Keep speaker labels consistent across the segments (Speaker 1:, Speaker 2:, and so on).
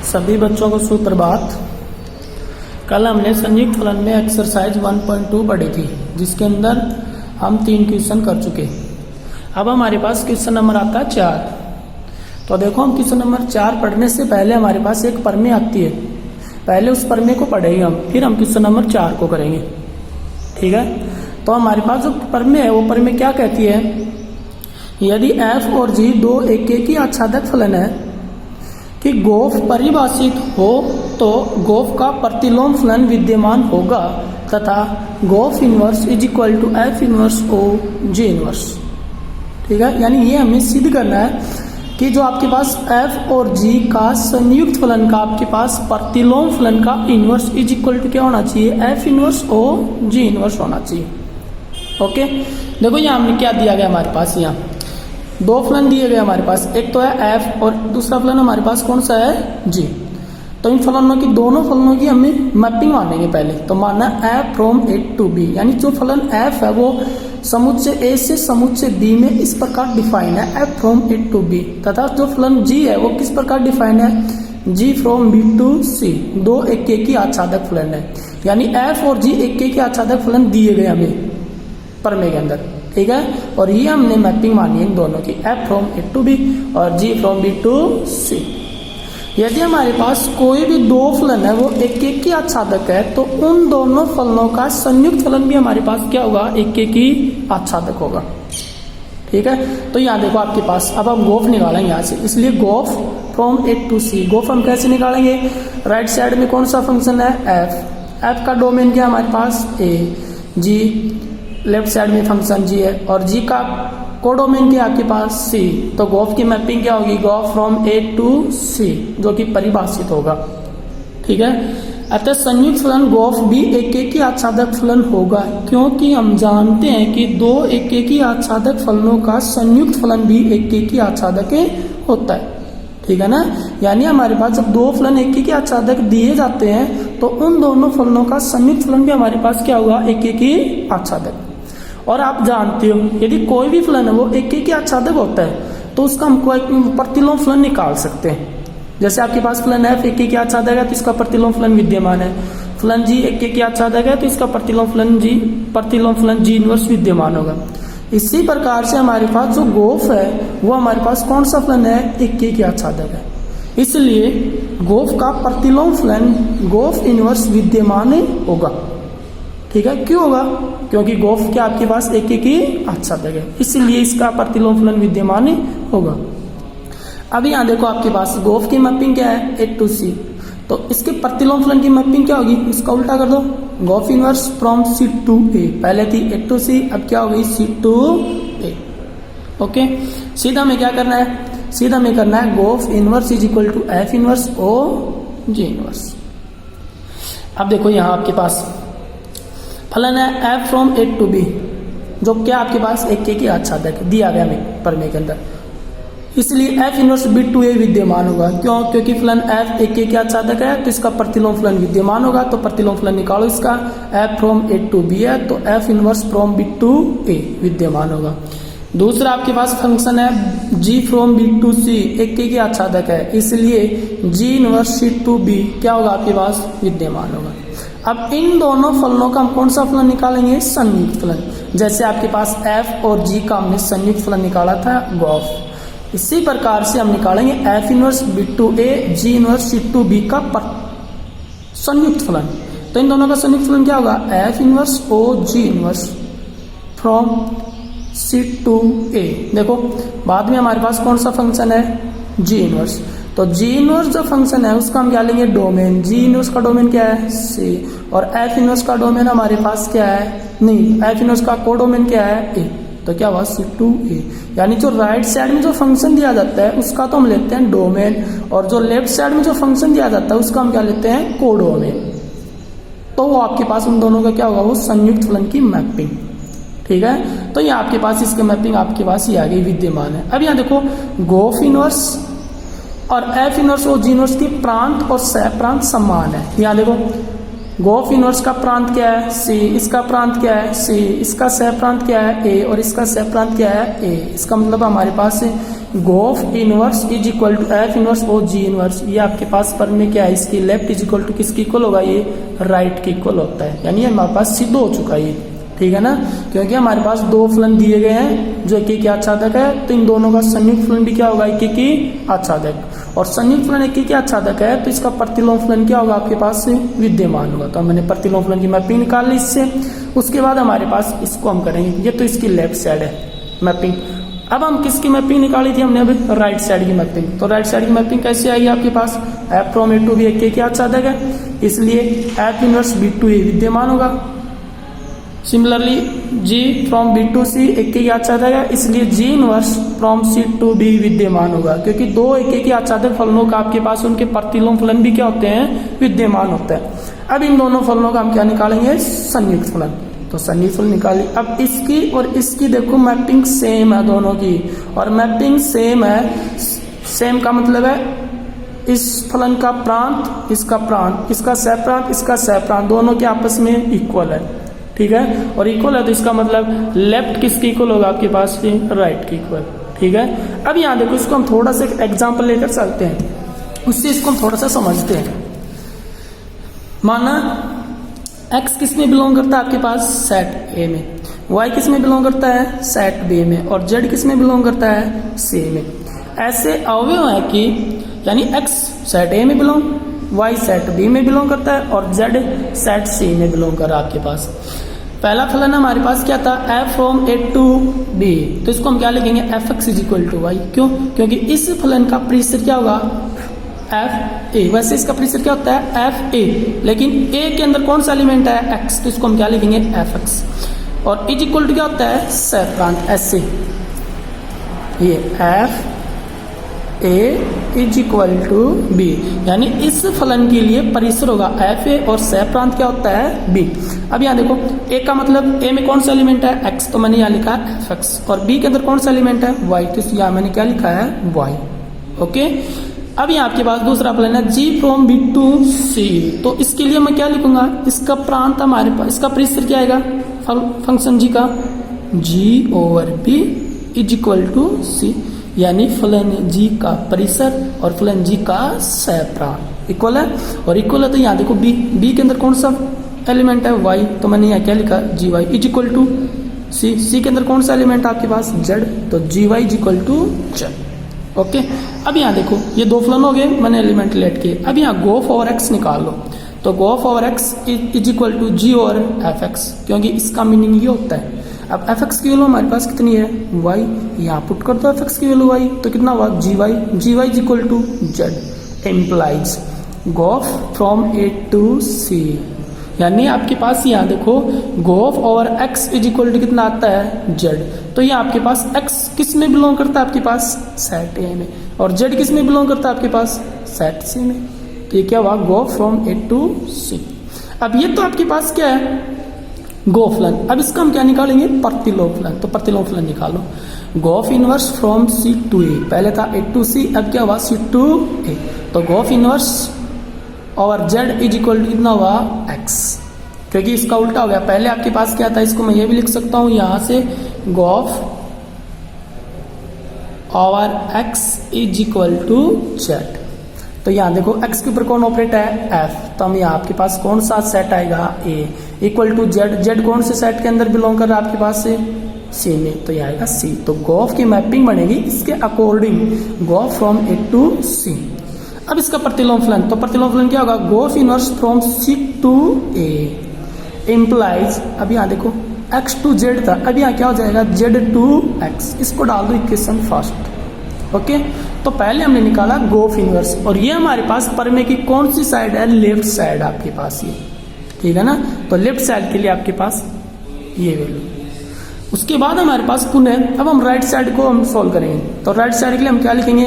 Speaker 1: सभी बच्चों को सुप्रभात। कल हमने संयुक्त फलन में एक्सरसाइज 1.2 पढ़ी थी, जिसके अंदर हम 3 क्वेश्चन कर चुके। अब हमारे पास क्वेश्चन नंबर आता है 4। तो देखो, हम क्वेश्चन नंबर 4 पढ़ने से पहले हमारे पास एक प्रमेय आती है। पहले उस प्रमेय को पढ़ेंगे हम, फिर हम क्वेश्चन नंबर 4 को करेंगे। ठीक है। तो हमारे पास जो प्रमेय है, वो प्रमेय क्या कहती है, यदि f और g दो एक आच्छादक फलन है कि गोफ परिभाषित हो तो गोफ का प्रतिलोम फलन विद्यमान होगा तथा g of inverse is equal to F inverse O ji inverse. ठीक है। यानी ये हमें सिद्ध करना है कि जो आपके पास f और g का संयुक्त फलन का आपके पास प्रतिलोम फलन का इनवर्स इज इक्वल टू क्या होना चाहिए, f इनवर्स ओ जी इनवर्स होना चाहिए। ओके। देखो यहाँ हमने क्या दिया गया, हमारे पास यहाँ दो फलन दिए गए हमारे पास, एक तो है f और दूसरा फलन हमारे पास कौन सा है, g। तो इन फलनों की, दोनों फलनों की हमें मैपिंग मानेंगे पहले। तो मानना f from a to b, यानी जो फलन f है वो समुच्चय a से समुच्चय b में इस प्रकार डिफाइन है, f from a to b, तथा जो फलन g है वो किस प्रकार डिफाइन है, g from b to c। दो एक आच्छादक फलन है, यानी f और g एक आच्छादक फलन दिए गए हमें प्रमेय के अंदर। ठीक है। और ये हमने मैपिंग मानी है इन दोनों की, f from a to b और g from b to c। यदि हमारे पास कोई भी दो फलन है वो एक ही आच्छादक है, तो उन दोनों फलनों का संयुक्त फलन भी हमारे पास क्या होगा, एक ही आच्छादक होगा। ठीक है। तो यहाँ देखो आपके पास, अब हम गोफ निकालेंगे यहाँ से, इसलिए गोफ फ्रॉम a टू c। गोफ हम कैसे निकालेंगे, राइट साइड में कौन सा फंक्शन है, f का डोमेन क्या है हमारे पास a, g लेफ्ट साइड में फंक्शन g है, और g का कोडोमेन क्या है आपके पास c। तो गोफ की मैपिंग क्या होगी, गोफ फ्रॉम a टू c, जो कि परिभाषित होगा। ठीक है। अतः संयुक्त फलन गोफ भी एक ही आच्छादक फलन होगा, क्योंकि हम जानते हैं कि दो एक ही आच्छादक फलनों का संयुक्त फलन भी एक ही आच्छादक होता है। ठीक है ना। यानी हमारे पास जब दो फलन एक ही आच्छादक दिए जाते हैं, तो उन दोनों फलनों का संयुक्त फलन भी हमारे पास क्या होगा, एक ही आच्छादक। और आप जानते हो, यदि कोई भी फलन है वो एक ही आच्छादक होता है, तो उसका हमको एक प्रतिलोम फलन निकाल सकते हैं। जैसे आपके पास फलन f एक ही आच्छादक है, तो इसका प्रतिलोम फलन विद्यमान है। फलन g एक ही आच्छादक है, तो इसका प्रतिलोम फलन g इनवर्स विद्यमान होगा। इसी प्रकार से हमारे पास जो गोफ है वो हमारे पास कौन सा फलन है, एक ही आच्छादक है। इसलिए गोफ का प्रतिलोम फलन गोफ इनवर्स विद्यमान होगा। ठीक है। क्यों होगा, क्योंकि गोफ क्या आपके पास एक ही आच्छादक है, इसलिए इसका प्रतिलोम फलन विद्यमान होगा। अब यहाँ देखो आपके पास गोफ की मैपिंग क्या है, a टू c। तो इसके प्रतिलोम फलन की मैपिंग क्या होगी, इसका उल्टा कर दो, गोफ inverse from c to a। पहले थी a टू c, अब क्या होगी c टू a। ओके। सीधा में क्या करना है, सीधा में करना है g of inverse is equal to f inverse o g inverse. अब देखो यहाँ आपके पास फलन है f from a to b, जो क्या आपके पास एक ही आच्छादक दिया गया हमें प्रमेय के अंदर, इसलिए f inverse b to a विद्यमान होगा। क्यों, क्योंकि फलन f एक ही आच्छादक है, तो इसका प्रतिलोम फलन विद्यमान होगा। तो प्रतिलोम फलन निकालो इसका, f from a to b है, तो f inverse from b to a विद्यमान होगा। दूसरा आपके पास फंक्शन है g from b to c, एक ही आच्छादक है, इसलिए g inverse c to b क्या होगा आपके पास, विद्यमान होगा। अब इन दोनों फलनों का हम कौन सा फलन निकालेंगे, संयुक्त फलन। जैसे आपके पास f और g का हमने संयुक्त फलन निकाला था गोफ, इसी प्रकार से हम निकालेंगे f inverse b to a g inverse c to b का संयुक्त फलन। तो इन दोनों का संयुक्त फलन क्या होगा, f inverse o g inverse from c to a। देखो बाद में हमारे पास कौन सा फंक्शन है, g इनवर्स। तो g इनवर्स जो फंक्शन है उसका हम क्या लेंगे, डोमेन। g इनवर्स का डोमेन क्या है, c, और f इनवर्स का डोमेन हमारे पास क्या है, नहीं, f इनवर्स का कोडोमेन क्या है, a। तो क्या हुआ, c टू a। यानी जो राइट साइड में जो फंक्शन दिया जाता है उसका तो हम लेते हैं डोमेन, और जो लेफ्ट साइड में जो फंक्शन दिया जाता है उसका हम क्या लेते हैं, कोडोमेन। तो वो आपके पास उन दोनों का क्या होगा, वो संयुक्त फलन की मैपिंग। ठीक है। तो ये आपके पास इसकी मैपिंग आपके पास ये आगे विद्यमान है। अब यहाँ देखो गोफ इनवर्स और f इनवर्स और g इनवर्स की प्रांत और सह प्रांत समान है। यहाँ देखो गोफ इनवर्स का प्रांत क्या है सी, इसका प्रांत क्या है सी, इसका सह प्रांत क्या है ए और इसका सह प्रांत क्या है ए। इसका मतलब हमारे पास g of inverse is equal to F inverse और जी इनवर्स, ये आपके पास पर में क्या है इसकी लेफ्ट इज इक्वल टू किसकी इक्वल होगा, ये राइट की इक्वल होता है। यानी हमारे पास सिद्ध हो चुका है ये, ठीक है ना, क्योंकि हमारे पास दो फलन दिए गए हैं जो एक आच्छादक है, तो इन दोनों का संयुक्त फलन भी क्या होगा, एक की आच्छादक, और संयुक्त फलन एक की आच्छादक है तो इसका प्रतिलोम फलन क्या होगा आपके पास विद्यमान होगा। तो मैंने प्रतिलोम फलन की मैपिंग निकाल ली इससे। उसके बाद हमारे पास इसको हम करेंगे, ये तो इसकी लेफ्ट साइड है मैपिंग। अब हम किसकी मैपिंग निकाली थी हमने, अभी राइट साइड की मैपिंग। तो राइट साइड की मैपिंग कैसे आएगी आपके पास, F from A to B एक की आच्छादक है, इसलिए F inverse B to A विद्यमान होगा। Similarly G from B to C एक की आच्छादक है, इसलिए G inverse from C to B विद्यमान होगा, क्योंकि दो एक की आच्छादक फलनों का आपके पास उनके प्रतिलोम फलन भी क्या होते हैं, विद्यमान होता है। अब इन दोनों फलनों का हम क्या निकालेंगे, संयुक्त फलन। तो संयुक्त फलन निकाली। अब इसकी और इसकी देखो मैपिंग सेम है दोनों की, और मैपिंग सेम है, सेम का मतलब है इस फलन का प्रांत, इसका प्रांत, इसका सह प्रांत, इसका सह प्रांत, दोनों के आपस में इक्वल है, ठीक है। और इक्वल है तो इसका मतलब लेफ्ट किसकी इक्वल होगा आपके पास, राइट की इक्वल, ठीक है। अब यहाँ देखो इसको हम थोड़ा सा एग्जाम्पल लेकर चलते हैं, उससे इसको हम थोड़ा सा समझते हैं। माना x किस में बिलोंग करता है आपके पास, सेट ए में, y किस में बिलोंग करता है, सेट बी में, और z किस में बिलोंग करता है, सी में। ऐसे अवयव है कि यानी x सेट ए में बिलोंग, y सेट बी में बिलोंग करता है और z सेट सी में बिलोंग कर रहा है आपके पास। पहला फलन हमारे पास क्या था, f from A to b, तो इसको हम क्या लिखेंगे, f x is equal to y. क्यों, क्योंकि इस फलन का परिसर क्या होगा, एफ ए। वैसे इसका परिसर क्या होता है, एफ ए, लेकिन ए के अंदर कौन सा एलिमेंट है, एक्स, तो इसको हम क्या लिखेंगे, एफ एक्स। और इज इक्वल टू क्या होता है, सह प्रांत, एस ए, ये f a is equal to b, यानी इस फलन के लिए परिसर होगा एफ ए और सह प्रांत क्या होता है, बी। अब यहाँ देखो ए का मतलब ए में कौन सा एलिमेंट है, एक्स, तो मैंने यहाँ लिखा है एफ एक्स, और बी के अंदर कौन सा एलिमेंट है, वाई, तो यहाँ मैंने क्या लिखा है, वाई। ओके, अब यहाँ आपके पास दूसरा फलन है जी फ्रॉम बी टू सी, तो इसके लिए मैं क्या लिखूंगा, इसका प्रांत हमारे पास, इसका परिसर क्या आएगा फंक्शन जी का, G over B is equal to C, यानी फलन जी का परिसर और फलन जी का सह प्रांत इक्वल है। और इक्वल है तो यहाँ देखो बी, बी के अंदर कौन सा एलिमेंट है, वाई, तो मैंने यहाँ क्या लिखा, जी वाई इज इक्वल टू सी, सी के अंदर कौन सा एलिमेंट है आपके पास, जेड, तो G Y is equal to Z. Okay, अब यहाँ देखो ये दो फलन हो गए, मैंने एलिमेंट लेट किए। अब यहाँ गोफ ओवर एक्स निकाल लो, तो g of over x is equal to g over f x, क्योंकि इसका मीनिंग ये होता है। अब एफ एक्स की वैल्यू हमारे पास कितनी है, वाई, यहाँ पुट कर दो एफ एक्स की वैल्यू वाई, तो कितना हुआ, G Y, G Y is equal to Z, implies gof from A to C, यानी आपके पास यहाँ देखो गोफ over x is equal to कितना आता है, जेड। तो ये आपके पास x किस में बिलोंग करता है आपके पास, सेट ए में, और z किस में बिलोंग करता है आपके पास, सेट सी में। तो ये क्या हुआ, गो फ्रॉम ए टू सी। अब ये तो आपके पास क्या है, गो फलन। अब इसका हम क्या निकालेंगे, प्रतिलोम फलन। तो प्रतिलोम फलन निकालो, गोफ इनवर्स फ्रॉम सी टू ए, पहले था ए टू सी, अब क्या हुआ, सी टू ए, तो गोफ इनवर्स और z इज इक्वल टू कितना हुआ, x, क्योंकि इसका उल्टा हो गया। पहले आपके पास क्या था, इसको मैं ये भी लिख सकता हूं यहां से, g of over x is equal to z. तो यहाँ देखो x के ऊपर कौन ऑपरेट है, f, तो हम यहाँ आपके पास कौन सा सेट आएगा, a equal to z, z कौन से सेट के अंदर बिलोंग कर रहा है आपके पास से, सी में, तो ये आएगा सी। तो गोफ की मैपिंग बनेगी इसके अकॉर्डिंग, गोफ फ्रॉम ए टू सी। अब इसका प्रतिलोम फलन, तो प्रतिलोम फलन क्या होगा, g of inverse from C to a implies, अब यहाँ देखो x टू जेड था, अब यहाँ क्या हो जाएगा, z टू x, इसको डाल दो इक्वेशन फर्स्ट। ओके, तो पहले हमने निकाला गोफ इनवर्स, और ये हमारे पास परमे की कौन सी साइड है, लेफ्ट साइड आपके पास ये, ठीक है ना। तो लेफ्ट साइड के लिए आपके पास ये वैल्यू। उसके बाद हमारे पास पुनः अब हम राइट साइड को हम सोल्व करेंगे। तो राइट साइड के लिए हम क्या लिखेंगे,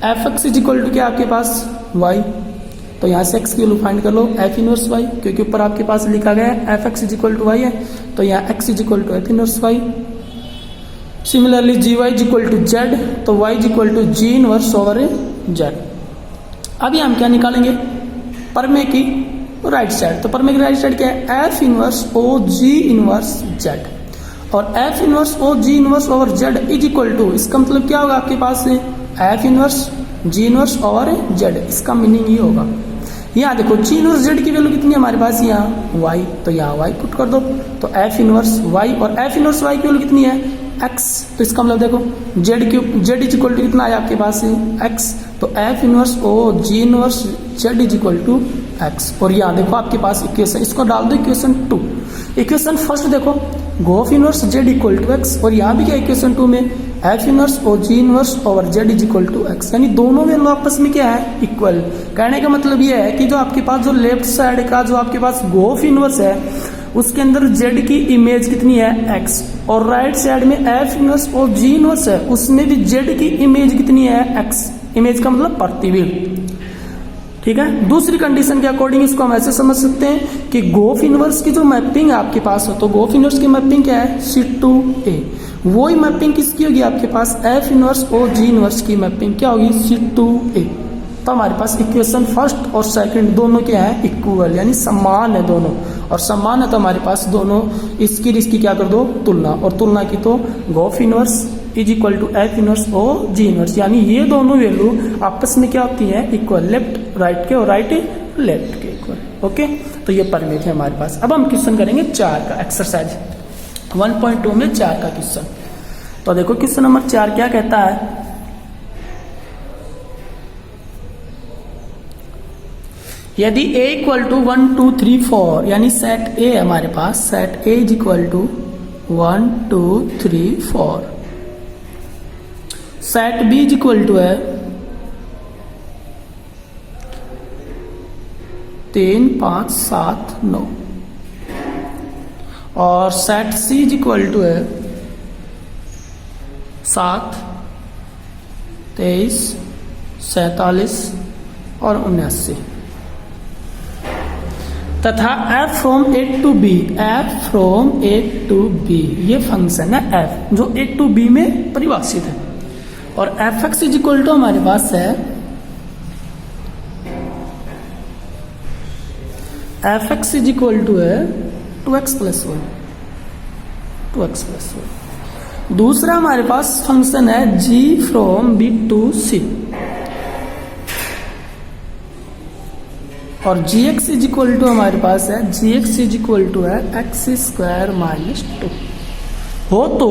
Speaker 1: f x is equal to क्या आपके पास, वाई, तो यहाँ से x की वैल्यू फाइंड कर लो, एफ इनवर्स वाई, क्योंकि ऊपर आपके पास लिखा गया है F x is equal to y है, तो यहाँ x is equal to F inverse y. Similarly g Y is equal to z, तो y is equal to g inverse over z. अभी हम क्या निकालेंगे, परमे की राइट साइड। तो परमे की राइट साइड क्या है, एफ इनवर्स ओ जी इनवर्स जेड, और F inverse O ji inverse over Z is equal to, इसका मतलब क्या होगा आपके पास F inverse G inverse over Z, इसका मीनिंग ये होगा। यहाँ देखो जी इनवर्स जेड की वैल्यू कितनी है हमारे पास, यहाँ y, तो यहाँ y पुट कर दो, तो एफ इनवर्स y, और एफ इनवर्स y की वैल्यू कितनी है x, तो इसका मतलब देखो जेड इज इक्वल टू कितना आया आपके पास x, तो f inverse O ji inverse z is equal to x। और यहाँ देखो आपके पास इक्वेशन, इसको डाल दो इक्वेशन 2। इक्वेशन फर्स्ट देखो g of inverse z equal to x, और यहाँ भी क्या इक्वेशन 2 में f inverse O ji inverse over Z is equal to x, यानी दोनों वैल्यू आपस में क्या है, इक्वल। कहने का मतलब ये है कि जो आपके पास जो लेफ्ट साइड का जो आपके पास गोफ इनवर्स है उसके अंदर जेड की इमेज कितनी है एक्स, और राइट साइड में एफ इनवर्स ओ जी इनवर्स है उसमें भी जेड की इमेज कितनी है एक्स, इमेज का मतलब प्रतिबिंब, ठीक है। दूसरी कंडीशन के अकॉर्डिंग इसको हम ऐसे समझ सकते हैं कि गोफ इनवर्स की जो मैपिंग है आपके पास हो, तो गोफ इनवर्स की मैपिंग क्या है C2A, वही मैपिंग किसकी होगी आपके पास एफ इनवर्स ओ जी इनवर्स की मैपिंग क्या होगी C2A। तो हमारे पास इक्वेशन फर्स्ट और सेकंड दोनों क्या है, इक्वल, यानी समान है दोनों, और समान है तो हमारे पास दोनों इसकी क्या कर दो तुलना, और तुलना की तो g of inverse is equal to F inverse O ji inverse, यानी ये दोनों वैल्यू आपस में क्या होती है, इक्वल, लेफ्ट राइट के और राइट लेफ्ट के इक्वल। ओके, तो ये परमिट है हमारे पास। अब हम क्वेश्चन करेंगे 4 का, एक्सरसाइज 1.2 में 4 का क्वेश्चन। तो देखो क्वेश्चन नंबर 4 क्या कहता है, यदि a इक्वल टू 1 2 3 4, यानी सेट A हमारे पास, set A is equal to 1 2 3 4, set B is equal to है 3 5 7 9, और set C is equal to है 7 23 47 और 79, तथा f from A to B, f from A to B ये फंक्शन है f जो A टू B में परिभाषित है, और F x is equal to हमारे पास है F x is equal to है 2x प्लस 1, 2x प्लस 1। दूसरा हमारे पास फंक्शन है g from B to C, और g x is equal to हमारे पास है g x is equal to है एक्स स्क्वायर माइनस 2। हो तो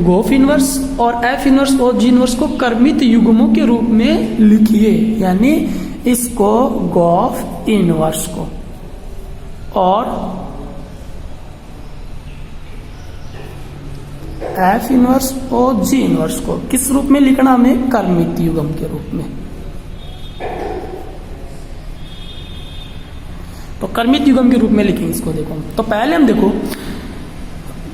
Speaker 1: गोफ इनवर्स और एफ इनवर्स और जी इनवर्स को क्रमित युग्मों के रूप में लिखिए, यानी इसको गोफ इनवर्स को और एफ इनवर्स और जी इनवर्स को किस रूप में लिखना, हमें क्रमित युग्म के रूप में। तो क्रमित युग्म के रूप में लिखेंगे इसको। देखो तो पहले हम देखो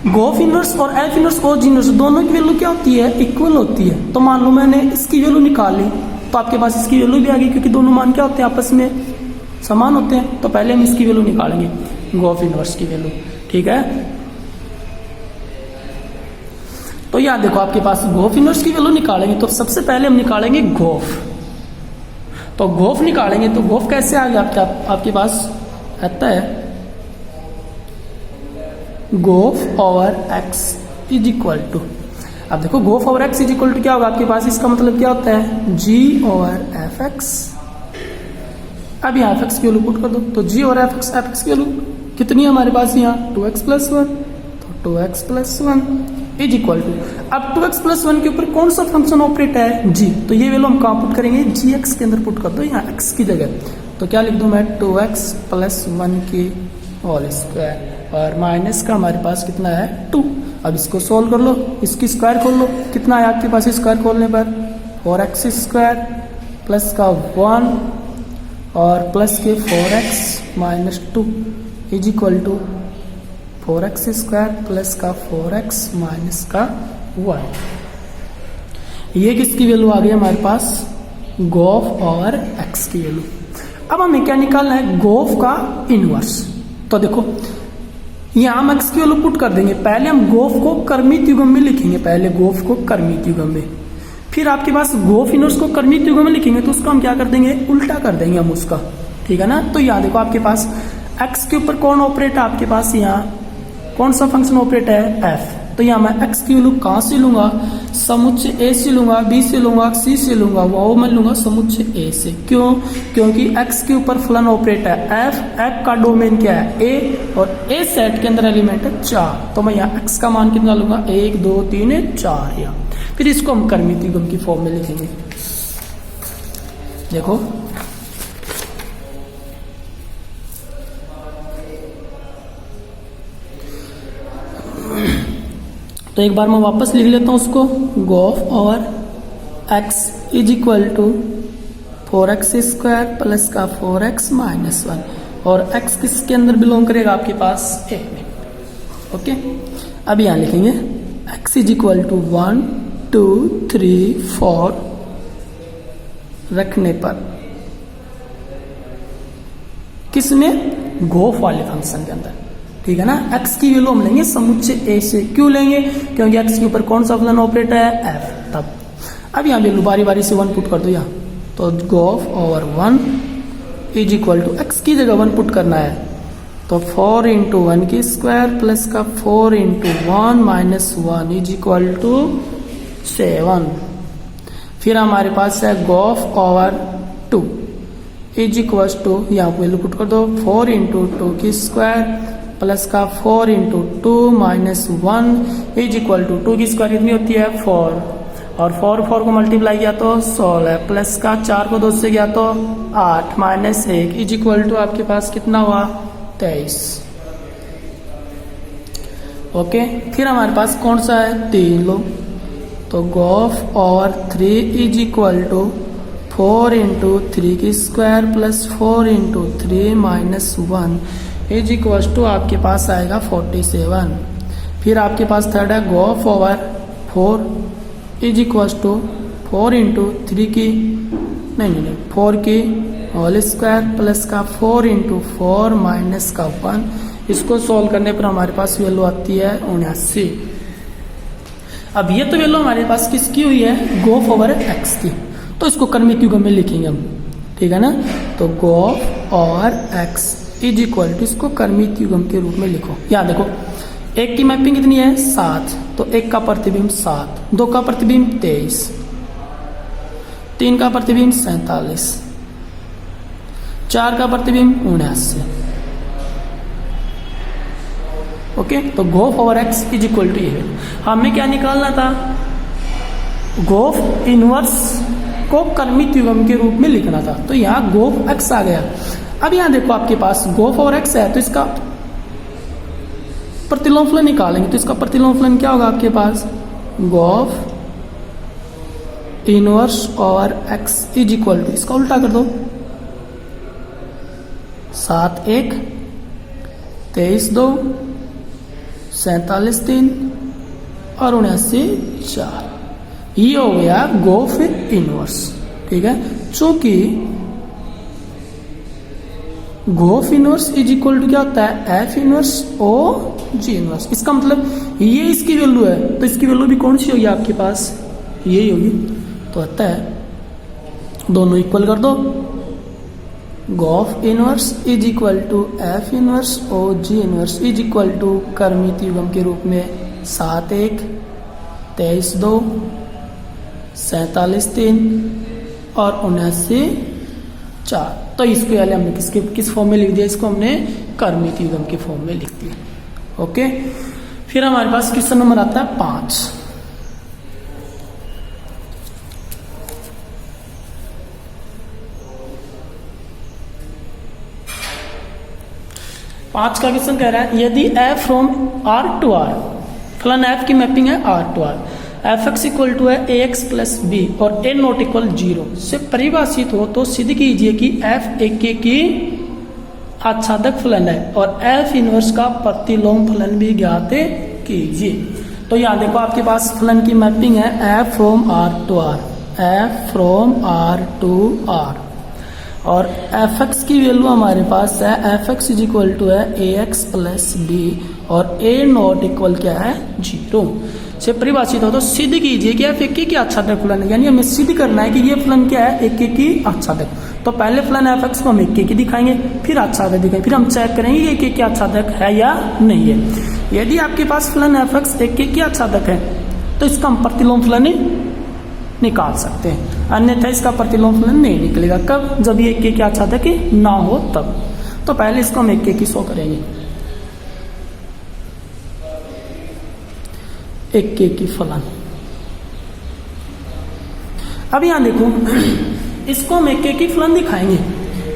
Speaker 1: गोफ इनवर्स और एफ इनवर्स और जी इनवर्स दोनों की वैल्यू क्या होती है, इक्वल होती है। तो मान लो मैंने इसकी वैल्यू निकाली तो आपके पास इसकी वैल्यू भी आ गई, क्योंकि दोनों मान क्या होते हैं, आपस में समान होते हैं। तो पहले हम इसकी वैल्यू निकालेंगे, गोफ इनवर्स की वैल्यू, ठीक है। तो यहां देखो आपके पास गोफ इनवर्स की वैल्यू निकालेंगे, तो सबसे पहले हम निकालेंगे गोफ। तो गोफ निकालेंगे तो गोफ कैसे आ गया आपके पास आता है g of over x is equal to, अब देखो गोफ over x is equal to क्या होगा आपके पास, इसका मतलब क्या होता है जी ओवर एफ एक्स। अब यहाँ एफ एक्स की वैल्यू पुट कर दो, तो जी ओवर एफ एक्स की वैल्यू कितनी है हमारे पास, यहाँ 2x प्लस 1, तो 2x plus 1 is equal to, अब 2x प्लस 1 के ऊपर कौन सा फंक्शन ऑपरेट है, जी। तो ये वैल्यू हम कहाँ पुट करेंगे, जी एक्स के अंदर पुट कर दो, यहाँ x की जगह। तो क्या लिख दूं मैं, 2x प्लस 1 की होल स्क्वायर, और माइनस का हमारे पास कितना है 2। अब इसको सोल्व कर लो, इसकी स्क्वायर खोल लो, कितना है आपके पास स्क्वायर खोलने पर 4x स्क्वायर प्लस का 1 और प्लस के 4x minus 2 is equal to 4x square plus का 4x माइनस का 1। ये किसकी वैल्यू आ गई हमारे पास, गोफ और x की वैल्यू। अब हमें क्या निकालना है, गोफ का इनवर्स। तो देखो यहां हम x की वैल्यू पुट कर देंगे, पहले हम गोफ को क्रमित युग्म में लिखेंगे, पहले गोफ को क्रमित युग्म में, फिर आपके पास गोफ इनवर्स को क्रमित युग्म में लिखेंगे, तो उसको हम क्या कर देंगे, उल्टा कर देंगे हम उसका, ठीक है ना। तो यहाँ देखो आपके पास x के ऊपर कौन ऑपरेट है आपके पास, यहाँ कौन सा फंक्शन ऑपरेट है, f। तो यहाँ मैं x की वैल्यू कहाँ से लूंगा, समुच्चय a से लूंगा, b से लूंगा, c से लूंगा, वो मैं लूंगा समुच्चय a से। क्यों, क्योंकि x के ऊपर फलन ऑपरेट है f का डोमेन क्या है a, और a सेट के अंदर एलिमेंट है 4। तो मैं यहाँ x का मान कितना लूंगा, 1 2 3 4 यहाँ। फिर इसको हम कर्मित युग्म की फॉर्म में लिखेंगे। देखो तो एक बार मैं वापस लिख लेता हूं उसको, g of over x is equal to 4x square plus का 4x माइनस 1, और x किसके अंदर बिलोंग करेगा आपके पास, a में। ओके, अब यहां लिखेंगे x इज इक्वल टू 1 2 3 4 रखने पर किसमें, गोफ वाले फंक्शन के अंदर, ठीक है ना। x की वैल्यू हम लेंगे समुच्चय a से। क्यों लेंगे, क्योंकि x के ऊपर कौन सा फलन ऑपरेट है, f। तब अब यहाँ वैल्यू बारी बारी से 1 पुट कर दो यहाँ, तो g of over 1 is equal to x की जगह 1 पुट करना है, तो 4 इंटू 1 की स्क्वायर प्लस का 4 into 1 minus 1 is equal to 7। फिर हमारे पास है g of over 2 is equal to, यहाँ वैल्यू पुट कर दो, 4 इंटू 2 की स्क्वायर प्लस का 4 into 2 minus 1 is equal to 2 की स्क्वायर कितनी होती है 4, और 4 को मल्टीप्लाई किया तो 16, प्लस का 4 को 2 से गया तो 8 माइनस 1 इज इक्वल टू आपके पास कितना हुआ 23। ओके, फिर हमारे पास कौन सा है 3 लो, तो g of over 3 is equal to 4 into 3 की square plus 4 into 3 minus 1 is equal to आपके पास आएगा 47। फिर आपके पास थर्ड है g of over 4 is equal to 4 into 3 की नहीं 4 की होल स्क्वायर प्लस का 4 इंटू 4 माइनस का 1। इसको सॉल्व करने पर हमारे पास वैल्यू आती है 79। अब ये तो वैल्यू हमारे पास किसकी हुई है, गोफ ओवर x की, तो इसको कर्मित युग्म में लिखेंगे हम, ठीक है ना। तो g of over x is equal to, इसको कर्मित युग्म के रूप में लिखो। यहाँ देखो एक की मैपिंग कितनी है 7, तो एक का प्रतिबिंब 7, 2 का प्रतिबिंब 23, 3 का प्रतिबिंब 47, 4 का प्रतिबिंब 79। ओके, तो g of over x is equal to ये हमें क्या निकालना था, गोफ इनवर्स को कर्मित युग्म के रूप में लिखना था। तो यहाँ गोफ x आ गया। अब यहां देखो आपके पास गोफ ओवर x है, तो इसका प्रतिलोम फलन निकालेंगे, तो इसका प्रतिलोम फलन क्या होगा आपके पास, g of inverse over x is equal to, इसका उल्टा कर दो, 7 1 23 2 47 3 और 79 4, ये हो गया गोफ इनवर्स। ठीक है, चूंकि गोफ इनवर्स इज इक्वल टू क्या होता है, एफ इनवर्स ओ जी इनवर्स। इसका मतलब ये इसकी वैल्यू है, तो इसकी वैल्यू भी कौन सी होगी आपके पास, यही होगी। तो आता है दोनों इक्वल कर दो, गोफ inverse is equal to F inverse O ji inverse is equal to कर्मित युग्म के रूप में 7 1 23 2 47 3 और 79 4। तो इसको पहले हमने किस फॉर्म में लिख दिया, इसको हमने कर्मित युग्म के फॉर्म में लिख दिया। ओके, फिर हमारे पास क्वेश्चन नंबर आता है 5। पांच का क्वेश्चन कह रहा है यदि f from r to r, फलन f की मैपिंग है r to r, f x equal to है ए एक्स प्लस बी और ए नॉट इक्वल 0 से परिभाषित हो तो सिद्ध कीजिए कि एफ एक की आच्छादक फलन है और एफ इनवर्स का प्रतिलोम फलन भी ज्ञात कीजिए। तो यहाँ देखो आपके पास फलन की मैपिंग है F from r to r, f from r to r. और एफ एक्स की वैल्यू हमारे पास है F x is equal to है ए एक्स प्लस बी और ए नॉट इक्वल क्या है 0 से परिभाषित हो। तो सिद्ध कीजिए कि एफ एक की आच्छादक फलन है, यानी हमें सिद्ध करना है कि ये फलन क्या है एक की आच्छादक। तो पहले फलन एफ एक्स को हम एक की दिखाएंगे, फिर आच्छादक दिखाएंगे, फिर हम चेक करेंगे ये एक की आच्छादक है या नहीं है। यदि आपके पास फलन एफ एक्स एक की आच्छादक है तो इसका हम प्रतिलोम फलन निकाल सकते हैं, अन्यथा इसका प्रतिलोम फलन नहीं निकलेगा। कब? जब ये एक की आच्छादक ना हो तब। तो पहले इसको हम एक की शो करेंगे, एक की फलन। अब यहां देखो इसको हम एक की फलन दिखाएंगे।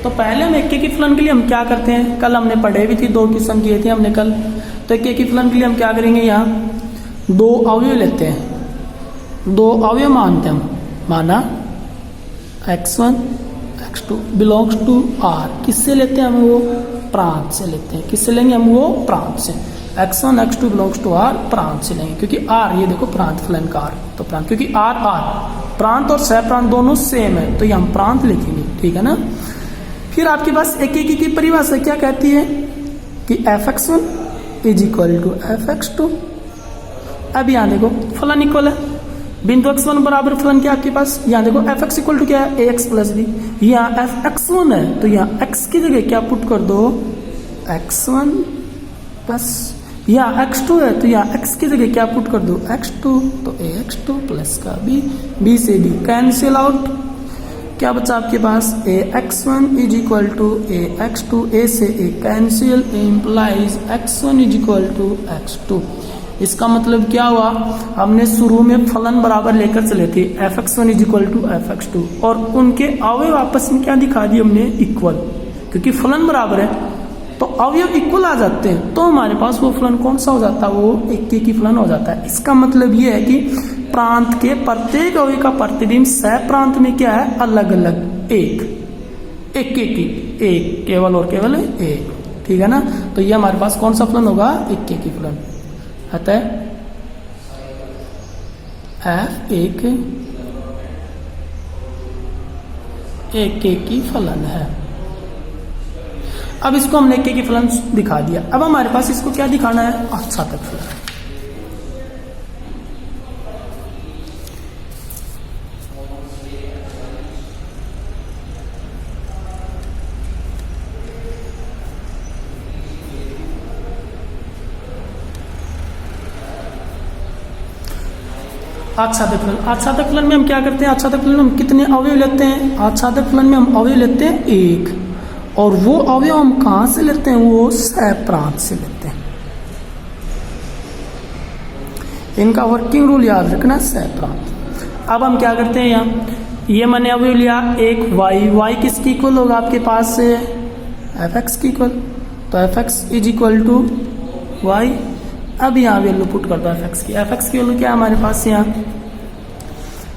Speaker 1: तो पहले हम एक की फलन के लिए हम क्या करते हैं, कल हमने पढ़े भी थी, 2 क्वेश्चन किए थे हमने कल। तो एक की फलन के लिए हम क्या करेंगे, यहाँ 2 अवयव लेते हैं, 2 अवयव मानते हैं हम। माना x1 x2 belongs to R, किससे लेते हैं हम, वो प्रांत से लेते हैं। किससे लेंगे हम, वो प्रांत से। x1 x2 belongs to R, प्रांत से लेंगे, क्योंकि R ये देखो प्रांत फलन का R, तो प्रांत, क्योंकि R प्रांत और सह प्रांत दोनों सेम है तो ये हम प्रांत लिखेंगे, ठीक है ना। फिर आपके पास एक की परिभाषा क्या कहती है कि f(x1) is equal to f(x2)। अब यहाँ देखो फलन इक्वल है, बिंदु x1 बराबर फलन क्या आपके पास, यहाँ देखो f(x) इक्वल टू क्या है ax प्लस बी। यहाँ f(x1) है तो यहाँ x की जगह क्या पुट कर दो x1 प्लस, यहाँ x2 है तो यहाँ x की जगह क्या पुट कर दो x2, तो ax2 प्लस का b से b कैंसिल आउट, क्या बचा आपके पास ax1 is equal to ax2, a से a cancel, implies x1 is equal to x2। इसका मतलब क्या हुआ, हमने शुरू में फलन बराबर लेकर चले थे f(x1) is equal to f(x2) और उनके अवयव आपस में क्या दिखा दिए हमने, इक्वल। क्योंकि फलन बराबर है तो अवयव इक्वल आ जाते हैं, तो हमारे पास वो फलन कौन सा हो जाता है, वो एक की फलन हो जाता है। इसका मतलब ये है कि प्रांत के प्रत्येक अवयव का प्रतिबिंब सह प्रांत में क्या है, अलग अलग एक केवल और केवल एक, ठीक है ना। तो ये हमारे पास कौन सा फलन होगा, एक की फलन। अतः f एक की फलन है। अब इसको हमने एक की फलन दिखा दिया। अब हमारे पास इसको क्या दिखाना है, आच्छादक फलन। आच्छादक फलन, आच्छादक फलन में हम क्या करते हैं, आच्छादक फलन में हम कितने अवयव लेते हैं, आच्छादक फलन में हम अवयव लेते हैं एक, और वो अवयव हम कहां से लेते हैं, वो सह प्रांत से लेते हैं। इनका वर्किंग रूल याद रखना, सह प्रांत। अब हम क्या करते हैं, यहाँ ये मैंने अवयव लिया एक y किसकी इक्वल होगा आपके पास से f(x) की इक्वल, तो f(x) is equal to y। अब यहाँ वैल्यू पुट कर दो f(x) की, f(x) की वैल्यू क्या है हमारे पास, यहाँ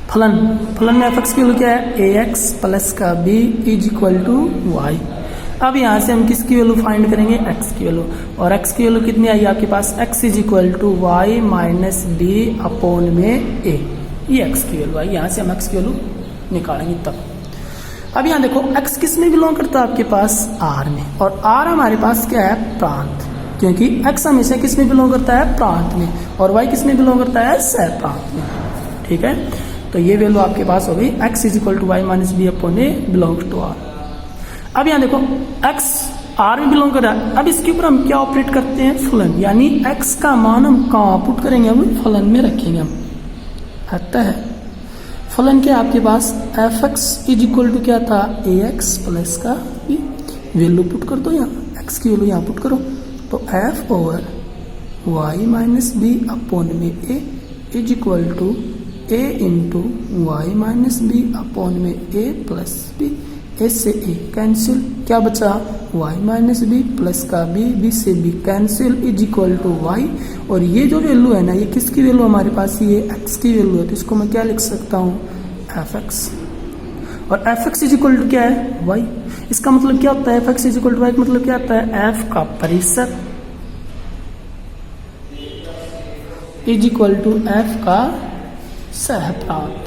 Speaker 1: फलन में f(x) की वैल्यू क्या है ax प्लस का b is equal to y। अब यहाँ से हम किसकी वैल्यू फाइंड करेंगे, x की वैल्यू, और x की वैल्यू कितनी आई आपके पास, x is equal to y minus b upon में a, ये x की वैल्यू आई। यहाँ से हम x की वैल्यू निकालेंगे तब। अब यहाँ देखो x किस में बिलोंग करता है आपके पास, r में, और r हमारे पास क्या है, प्रांत, क्योंकि x हमेशा किस में बिलोंग करता है, प्रांत में, और y किस में बिलोंग करता है, सह प्रांत में, ठीक है। तो ये वैल्यू आपके पास हो गई x is equal to y minus b upon a belongs to r। अब यहाँ देखो x r में बिलोंग कर रहा है। अब इसके ऊपर हम क्या ऑपरेट करते हैं, फलन, यानी x का मान हम कहाँ पुट करेंगे, हम फलन में रखेंगे हम। अतः फलन क्या आपके पास, f(x) इज इक्वल टू क्या था, ax प्लस का b, वैल्यू पुट कर दो, यहाँ x की वैल्यू यहाँ पुट करो, तो f over y minus b upon में a is equal to a into y minus b upon में a प्लस बी, a से a कैंसिल, क्या बचा y माइनस बी प्लस का b से b cancel is equal to y। और ये जो वैल्यू है ना, ये किसकी वैल्यू हमारे पास, ये x की वैल्यू है, तो इसको मैं क्या लिख सकता हूँ, f(x), और f(x) इज इक्वल टू क्या है, y। इसका मतलब क्या होता है, f(x) is equal to y, मतलब क्या होता है, f का परिसर इज इक्वल टू f का सह प्रांत।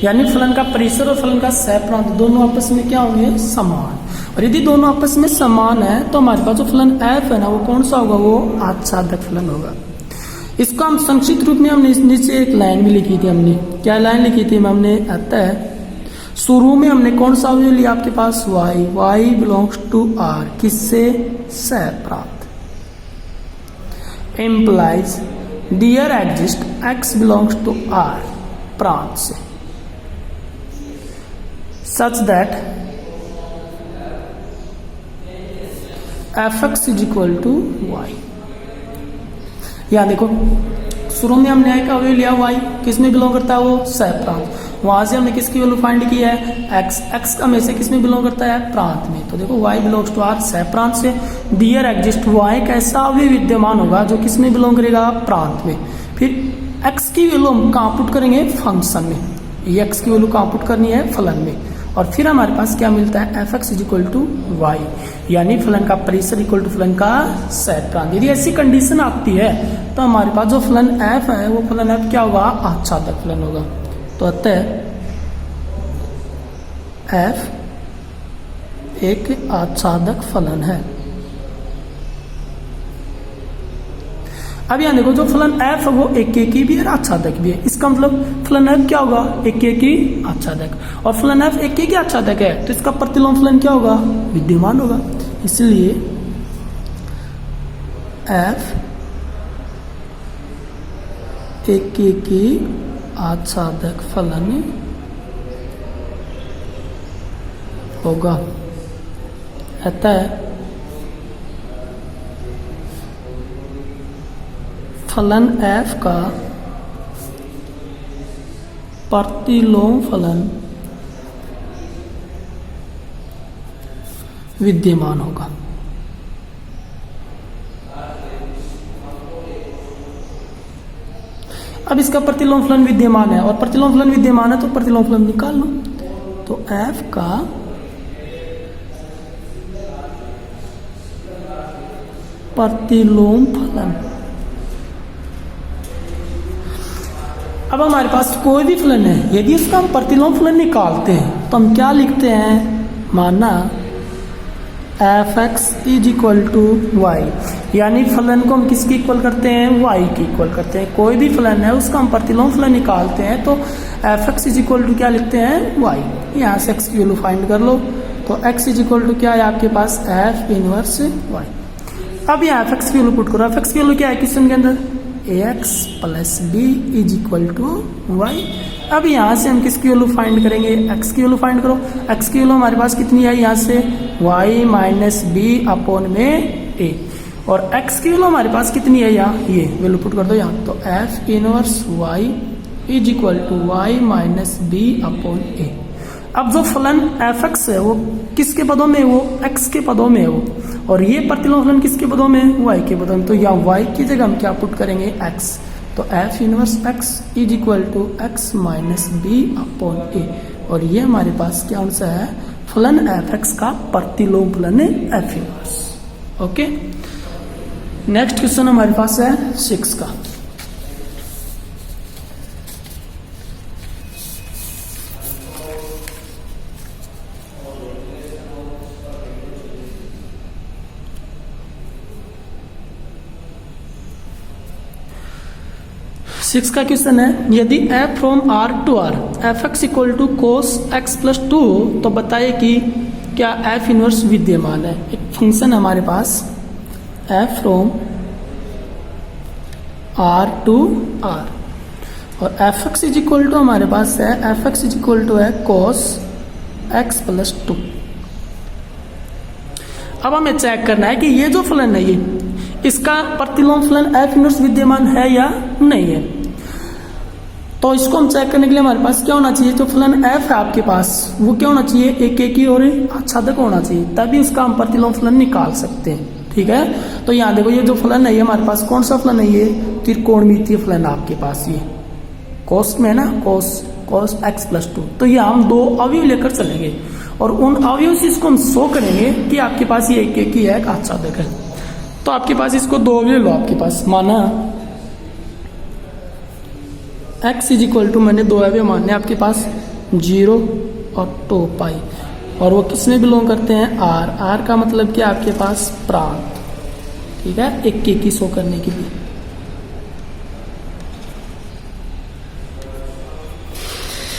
Speaker 1: यानी फलन का परिसर और फलन का सहप्रांत दोनों आपस में क्या होंगे, समान। और यदि दोनों आपस में समान है तो हमारे पास जो फलन f है ना वो कौन सा होगा, वो आच्छादक फलन होगा। इसको हम संक्षिप्त रूप में हमने नीचे एक लाइन भी लिखी थी, हमने क्या लाइन लिखी थी, हमने अतः शुरू में हमने कौन सा अवयव लिया आपके पास, y बिलोंग्स टू r, किससे, सहप्रांत। Implies there exist x belongs to r, प्रांत से, such that fx is equal to y। यहां देखो शुरू में हमने एक अवयव लिया y, किसमें बिलोंग करता है, वो सहप्रांत। वहां से हमने किसकी वैल्यू फाइंड की है, x का में से किसमें बिलोंग करता है, प्रांत में। तो देखो y बिलोंग्स टू r, सहप्रांत से। डियर एग्जिस्ट y कैसा अवयव विद्यमान होगा जो किसमें बिलोंग करेगा, प्रांत में। फिर x की वैल्यू हम कहां पुट करेंगे, फंक्शन में। ये x की वैल्यू कहां पुट करनी है, फलन में। और फिर हमारे पास क्या मिलता है, fx is equal to y, यानी फलन का परिसर इक्वल टू फलन का सहप्रांत। यदि ऐसी कंडीशन आती है तो हमारे पास जो फलन f है वो फलन f क्या होगा, आच्छादक फलन होगा। तो अतः f एक आच्छादक फलन है। अब यहां देखो जो फलन f है वो एकेकी भी है, आच्छादक भी है। इसका मतलब फलन f क्या होगा, एकेकी आच्छादक। और फलन f एकेकी आच्छादक है तो इसका प्रतिलोम फलन क्या होगा, विद्यमान होगा। इसलिए f एकेकी आच्छादक फलन होगा। अतः फलन f का प्रतिलोम फलन विद्यमान होगा। अब इसका प्रतिलोम फलन विद्यमान है और प्रतिलोम फलन विद्यमान है तो प्रतिलोम फलन निकाल लो। तो f का प्रतिलोम फलन, अब हमारे पास कोई भी फलन है, यदि उसका हम प्रतिलोम फलन निकालते हैं तो हम क्या लिखते हैं, माना fx is equal to y, यानी फलन को हम किसकी इक्वल करते हैं, y की इक्वल करते हैं। कोई भी फलन है उसका हम प्रतिलोम फलन निकालते हैं तो fx इज इक्वल टू क्या लिखते हैं, y। यहाँ से x की वैल्यू फाइंड कर लो। तो x इज इक्वल टू क्या है आपके पास, f इनवर्स y। अब यहाँ fx की वैल्यू पुट करो। fx की वैल्यू क्या है क्वेश्चन के अंदर, ax plus b is equal to y. अब यहाँ से हम किसकी वैल्यू फाइंड करेंगे, x की वैल्यू फाइंड करो। x की वैल्यू हमारे पास कितनी है, यहाँ से y माइनस बी अपॉन में a, और x की वैल्यू हमारे पास कितनी है, यहाँ ये वैल्यू पुट कर दो यहाँ। तो f inverse y is equal to y minus b upon a। अब जो फलन fx है वो किसके पदों में, वो x के पदों में है वो, और ये प्रतिलोम फलन किसके पदों में, y के पदों में। तो यहाँ y की जगह हम क्या पुट करेंगे, x। तो f inverse x is equal to x minus b upon a, और ये हमारे पास क्या आंसर है, फलन fx का प्रतिलोम फलन है f inverse. Okay, next question हमारे पास है 6 का। सिक्स का क्वेश्चन है, यदि f from r to r fx equal to cos x plus 2 तो बताइए कि क्या f इनवर्स विद्यमान है। एक फंक्शन हमारे पास f from r to r और fx इज इक्वल टू हमारे पास है, fx इज इक्वल टू है कोस x प्लस 2। अब हमें चेक करना है कि ये जो फलन है ये इसका प्रतिलोम फलन f इनवर्स विद्यमान है या नहीं है। तो इसको हम चेक करने के लिए हमारे पास क्या होना चाहिए, जो फलन f है आपके पास वो क्या होना चाहिए, एकेकी और आच्छादक होना चाहिए, तभी उसका हम प्रतिलोम फलन निकाल सकते हैं। ठीक है, तो यहाँ देखो ये जो फलन है ये हमारे पास कौन सा फलन है, ये त्रिकोणमितीय फलन आपके पास, ये कोस में है ना, कोस x प्लस 2। तो ये हम दो अवयव लेकर चलेंगे और उन अवयव से इसको हम शो करेंगे कि आपके पास ये एकेकी है, एक आच्छादक है। तो आपके पास इसको दो अवयव लो आपके पास, माना x इज इक्वल टू, मैंने दो अवयव माने आपके पास 0 और 2 पाई, और वो किसमें बिलोंग करते हैं, आर। आर का मतलब क्या, आपके पास प्रांत, ठीक है, एक की शो करने के लिए।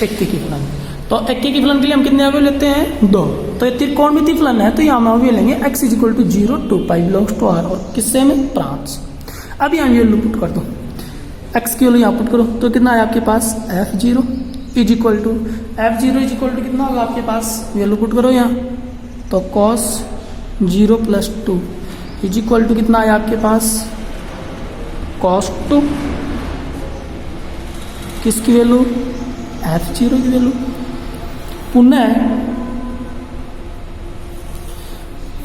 Speaker 1: एक की फलन, तो एक की फलन के लिए हम कितने अवयव लेते हैं, 2। तो ये त्रिकोणमिति फलन है, तो यहाँ हम अवयव लेंगे x = 0, 2 pi belongs to r, और किससे में, प्रांत। अब यहाँ वैल्यू पुट कर दो, x की वैल्यू यहाँ पुट करो, तो कितना है आपके पास, f0 इक्वल टू कितना होगा आपके पास, वैल्यू पुट करो यहाँ, तो cos 0 + 2 इक्वल टू कितना है आपके पास, cos 2, किसकी वैल्यू, f0 की वैल्यू, पुनः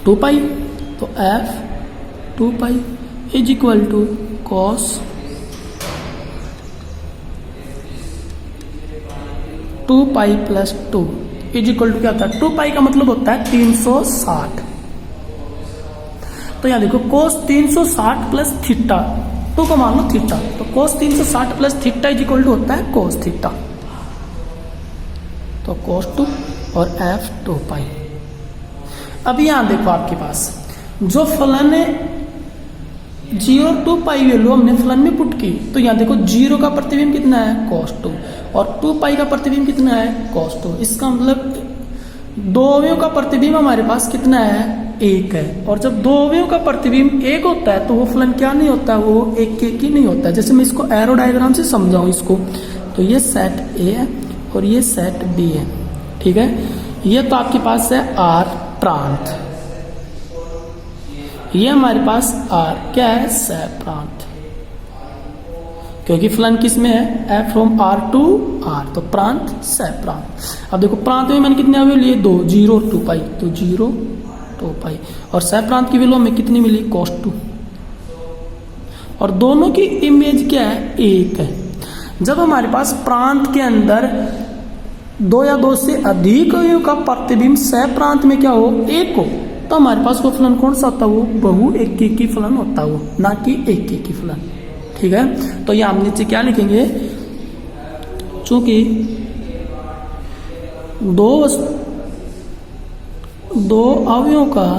Speaker 1: 2 पाई, तो f 2 pi equal to cos 2 pi + 2 equal to क्या होता है, 2 पाई का मतलब होता है 360। तो यहाँ देखो cos 360 + थीटा, 2 को मान लो थीटा, तो cos 360 + थीटा इक्वल टू होता है cos थीटा, तो cos 2 और f 2 पाई। अब यहाँ देखो आपके पास जो फलन है 0 और 2 पाई वैल्यू हमने फलन में पुट की, तो यहाँ देखो 0 का प्रतिबिंब कितना है, cos 2, और 2 पाई का प्रतिबिंब कितना है, cos 2। इसका मतलब दो अवयव का प्रतिबिंब हमारे पास कितना है, 1 है। और जब दो अवयव का प्रतिबिंब 1 होता है तो वो फलन क्या नहीं होता, वो एक ही नहीं होता है। जैसे मैं इसको एरो डायग्राम से समझाऊं इसको, तो ये सेट A है और ये सेट B है, ठीक है। ये तो आपके पास है R प्रांत, ये हमारे पास R क्या है, सह-प्रांत, क्योंकि फलन किस में है, F from R to R, तो प्रांत सह-प्रांत। अब देखो प्रांत में मैंने कितने अवयव लिए, 2, 0 और 2 पाई, तो 0 2 पाई, और सह-प्रांत की वैल्यू हमें कितनी मिली, cos 2, और दोनों की इमेज क्या है, 1 है। जब हमारे पास प्रांत के अंदर 2 या 2 से अधिक अवयव का प्रतिबिंब सह-प्रांत में क्या हो, 1 हो, तो हमारे पास वो फलन कौन सा होता है, वो बहु एकीकी फलन होता है, वो ना कि एकीकी फलन, ठीक है। तो ये हम नीचे क्या लिखेंगे, चूंकि दो अवयवों का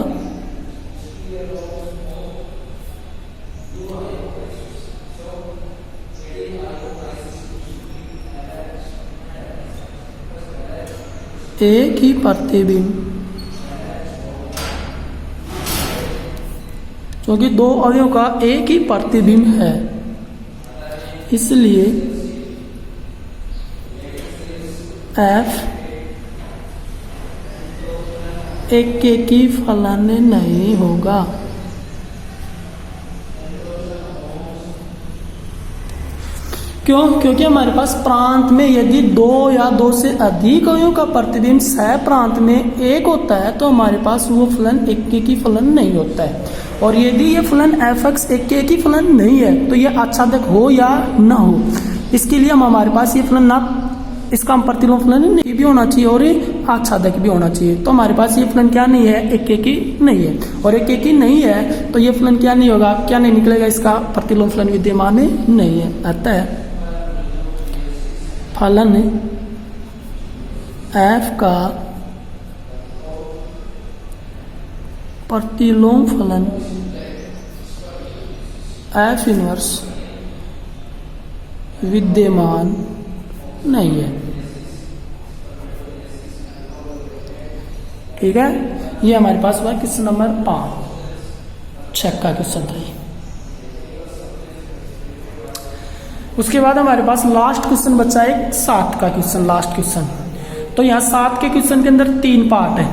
Speaker 1: एक ही प्रतिबिंब, क्योंकि दो अवयवों का एक ही प्रतिबिंब है, इसलिए f एकेकी फलन नहीं होगा। क्यों, क्योंकि हमारे पास प्रांत में यदि 2 या 2 से अधिक अवयवों का प्रतिबिंब सह प्रांत में 1 होता है तो हमारे पास वो फलन एकेकी फलन नहीं होता है। और यदि ये फलन f(x) एकेकी फलन नहीं है तो ये आच्छादक हो या ना हो, इसके लिए हमारे पास ये फलन ना, इसका हम प्रतिलोम फलन नहीं भी होना चाहिए और ये आच्छादक भी होना चाहिए। तो हमारे पास ये फलन क्या नहीं है, एकेकी नहीं है, और एकेकी नहीं है तो ये फलन क्या नहीं होगा, क्या नहीं निकलेगा, इसका प्रतिलोम फलन विद्यमान नहीं है। अतः फलन f का प्रतिलोम फलन f इनवर्स विद्यमान नहीं है, ठीक है। ये हमारे पास हुआ क्वेश्चन नंबर 5 का क्वेश्चन था ये। उसके बाद हमारे पास लास्ट क्वेश्चन बचा है 7 का क्वेश्चन, लास्ट क्वेश्चन। तो यहाँ 7 के क्वेश्चन के अंदर 3 पार्ट है,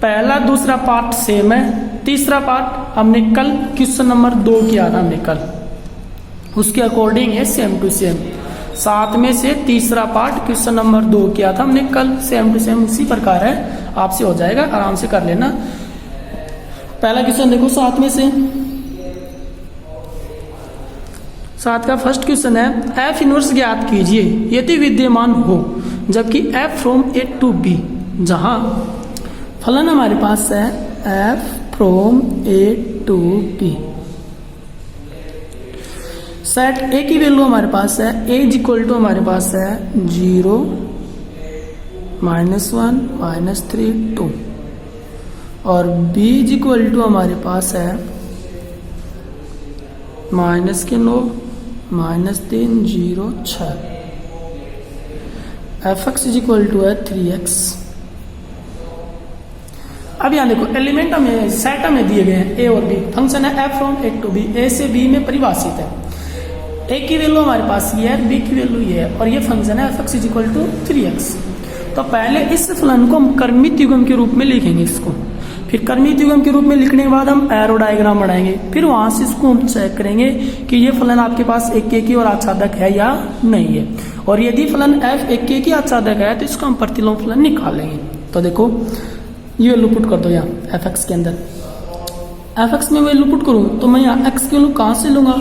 Speaker 1: पहला दूसरा पार्ट सेम है, तीसरा पार्ट हमने कल क्वेश्चन नंबर 2 किया था हमने कल, उसके अकॉर्डिंग है सेम टू सेम। 7 में से तीसरा पार्ट क्वेश्चन नंबर 2 किया था हमने कल, सेम टू सेम उसी प्रकार है, आपसे हो जाएगा, आराम से कर लेना। पहला क्वेश्चन देखो 7 में से, 7 का फर्स्ट क्वेश्चन है f इनवर्स ज्ञात कीजिए यदि विद्यमान हो जबकि f from A to B, जहां फलन हमारे पास है f from A to B। Set ए की वैल्यू हमारे पास है ए इज इक्वल टू हमारे पास है 0 -1 -3 2 और बी इज इक्वल टू हमारे पास है -9 -3 0 6। F x is equal to है 3x। अब यहाँ देखो एलिमेंट हमें सेट हमें दिए गए हैं ए और बी, फंक्शन है F from A to B, A से बी में परिभाषित है। ए की वैल्यू हमारे पास ये है, बी की वैल्यू ये है और ये फंक्शन है F x is equal to 3x। तो पहले इस फलन को हम क्रमित युग्म के रूप में लिखेंगे इसको, फिर क्रमित युग्म के रूप में लिखने के बाद हम एरो डायग्राम बनाएंगे, फिर वहां से इसको हम चेक करेंगे कि ये फलन आपके पास एक की और आच्छादक है या नहीं है, और यदि फलन एफ एक की आच्छादक है तो इसको हम प्रतिलोम फलन निकालेंगे। तो देखो ये वैल्यू पुट कर दो यहाँ एफ एक्स के अंदर, एफ एक्स में वैल्यू पुट करूँ तो मैं यहाँ एक्स की वैल्यू कहाँ से लूंगा,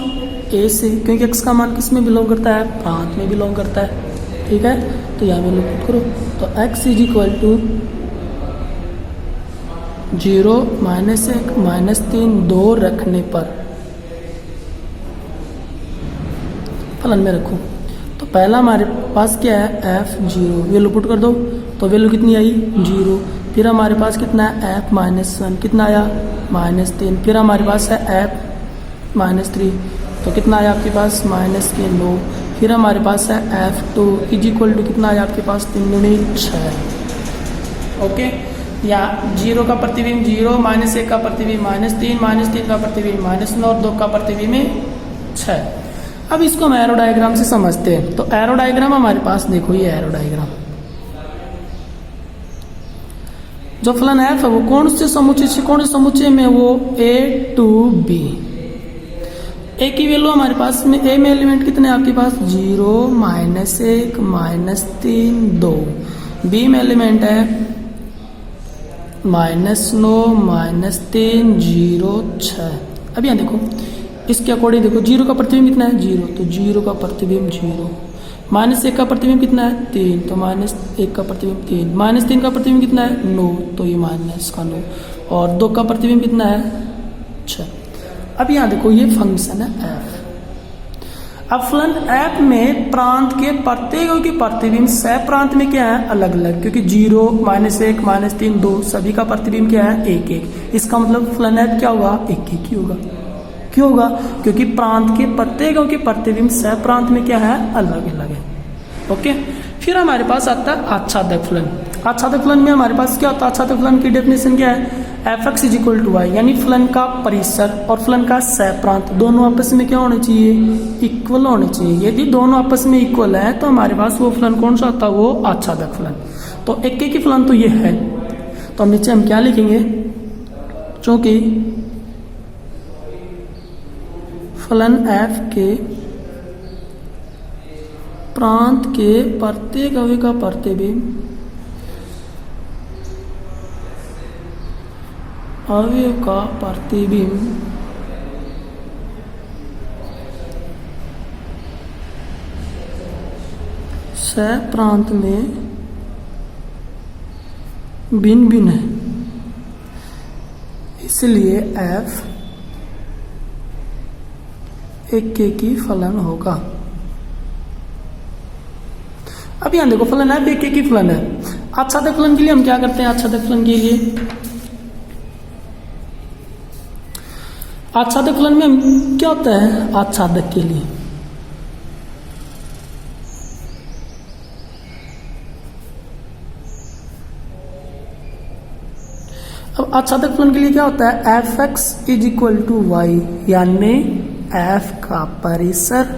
Speaker 1: ए से, क्योंकि एक्स का मान किस में बिलोंग करता है, प्रांत में बिलोंग करता है। ठीक है, तो यहाँ वैल्यू पुट करो तो एक्स इज इक्वल टू 0 -1 -3 2 रखने पर फलन में रखो तो पहला हमारे पास क्या है एफ 0, वैल्यू पुट कर दो तो वैल्यू कितनी आई 0। फिर हमारे पास कितना है एफ -1 कितना आया -3, फिर हमारे पास है एफ -3 तो कितना आया आपके पास -9। फिर हमारे पास है F2 इज इक्वल टू कितना आया आपके पास 3 × 6। ओके, या 0 का प्रतिबिंब 0, -1 का प्रतिबिंब -3, -3 का प्रतिबिंब -9 और 2 का प्रतिबिंब 6। अब इसको हम एरो डायग्राम से समझते हैं। तो एरो डायग्राम हमारे पास देखो, ये एरो डायग्राम जो फलन एफ है वो कौन से समुच्चय में, वो ए टू बी। ए की वैल्यू हमारे पास में, ए में एलिमेंट कितने आपके पास 0 -1 -3 2, बी में एलिमेंट है -9 -3 0 6। अब यहाँ देखो इसके अकॉर्डिंग देखो 0 का प्रतिबिंब कितना है 0, तो 0 का प्रतिबिंब 0, -1 का प्रतिबिंब कितना है 3, तो -1 का प्रतिबिंब 3, -3 का प्रतिबिंब कितना है 9, तो ये -9 और 2 का प्रतिबिंब कितना है 6। अब यहाँ देखो ये फंक्शन है f। अब फलन f में प्रांत के प्रत्येक की प्रतिबिंब सह प्रांत में क्या है अलग अलग, क्योंकि 0 -1 -3 2 सभी का प्रतिबिंब क्या है 1 1। इसका मतलब फलन f क्या होगा 1 1 ही होगा। क्यों होगा, क्योंकि प्रांत के प्रत्येक की प्रतिबिंब सह प्रांत में क्या है अलग अलग है। ओके, फिर हमारे पास आता है आच्छादक फलन। आच्छादक फलन में हमारे पास क्या होता है, आच्छादक फलन की डेफिनेशन क्या है, F x is equal to y, यानी फलन का परिसर और फलन का सह प्रांत दोनों आपस में क्या होने चाहिए, इक्वल होने चाहिए। यदि दोनों आपस में इक्वल है तो हमारे पास वो फलन कौन सा होता है, वो आच्छादक फलन। तो एक की फलन तो ये है, तो हम नीचे हम क्या लिखेंगे, चूंकि फलन एफ के प्रांत के प्रत्येक अवयव का प्रतिबिंब सह प्रांत में भिन्न भिन्न है, इसलिए f एक की फलन होगा। अब यहां देखो फलन f एक की फलन है। आच्छादक फलन के लिए हम क्या करते हैं, आच्छादक फलन के लिए आच्छादक फलन में हम क्या होता है, आच्छादक के लिए अब आच्छादक फलन के लिए क्या होता है, F x is equal to y, यानी एफ का परिसर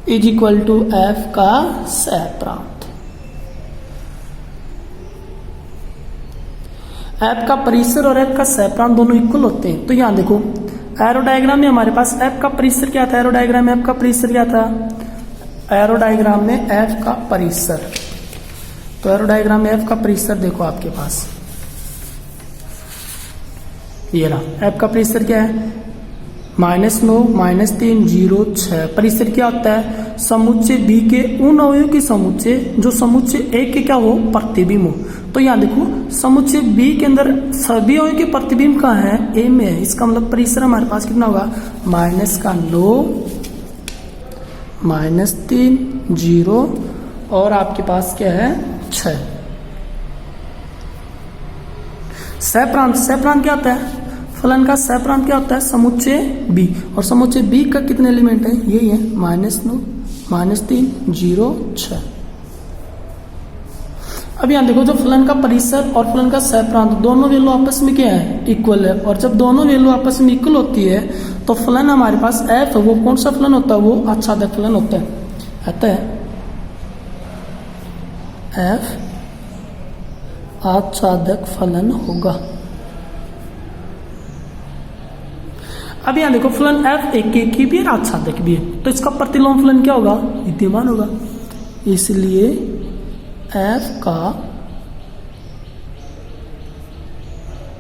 Speaker 1: इज इक्वल टू एफ का सह प्रांत। एफ का परिसर और एफ का सह प्रांत दोनों इक्वल होते हैं। तो यहां देखो एरो डायग्राम में हमारे पास एफ का परिसर क्या था, एरो डायग्राम में एफ का परिसर क्या था, एरो डायग्राम में एफ का परिसर, तो एरो डायग्राम में एफ का परिसर देखो आपके पास ये रहा। एफ का परिसर क्या है, -9 -3 0 6। परिसर क्या होता है, समुच्चय बी के उन अवयवों के समुच्चय जो समुच्चय ए के क्या हो, प्रतिबिंब हो। तो यहाँ देखो समुच्चय बी के अंदर सभी अवयवों के प्रतिबिंब कहाँ है, ए में है। इसका मतलब परिसर हमारे पास कितना होगा, -9 -3 0 और आपके पास क्या है 6। सहप्रांत, सहप्रांत क्या होता है, फलन का सहप्रांत क्या होता है, समुच्चय बी। और समुच्चय बी का कितने एलिमेंट है, यही है -9 -3 0 6। अब यहाँ देखो जो फलन का परिसर और फलन का सहप्रांत दोनों वैल्यू आपस में क्या है, इक्वल है। और जब दोनों वैल्यू आपस में इक्वल होती है तो फलन हमारे पास एफ है, वो कौन सा फलन होता है, वो आच्छादक फलन होता है। अतः एफ आच्छादक फलन होगा। अब यहाँ देखो फलन एफ एक की भी है, आच्छादक भी है, तो इसका प्रतिलोम फलन क्या होगा, विद्यमान होगा। इसलिए एफ का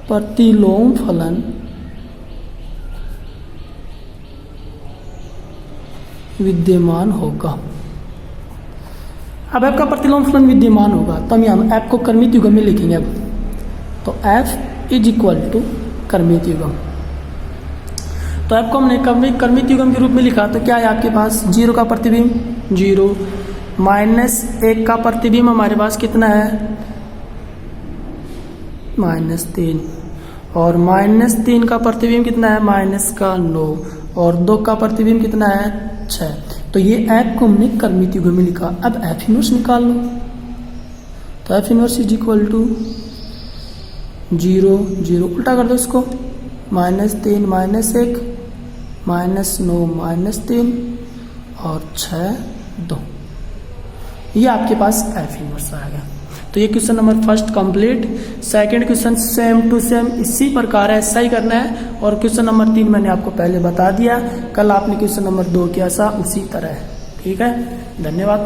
Speaker 1: प्रतिलोम फलन विद्यमान होगा। अब एफ का प्रतिलोम फलन विद्यमान होगा तो हम यहाँ एफ को कर्मित युग्म में लिखेंगे। अब तो एफ इज इक्वल टू कर्मित युग्म, तो एफ को हमने कर्मित युग्म के रूप में लिखा तो क्या है आपके पास, 0 का प्रतिबिंब 0, -1 का प्रतिबिंब हमारे पास कितना है -3, और -3 का प्रतिबिंब कितना है -9, और 2 का प्रतिबिंब कितना है 6। तो ये एफ को हमने कर्मित युग्म में लिखा। अब एफ इनवर्स निकाल लो, तो f inverse is equal to 0 0, उल्टा कर दो इसको, -3 -1 -9 -3 और 6 2। ये आपके पास एफ इनवर्स आ गया। तो ये question number first complete. Second question same to same इसी प्रकार है, ऐसा ही करना है। और क्वेश्चन नंबर 3 मैंने आपको पहले बता दिया, कल आपने क्वेश्चन नंबर 2 किया सा उसी तरह है। ठीक है, धन्यवाद।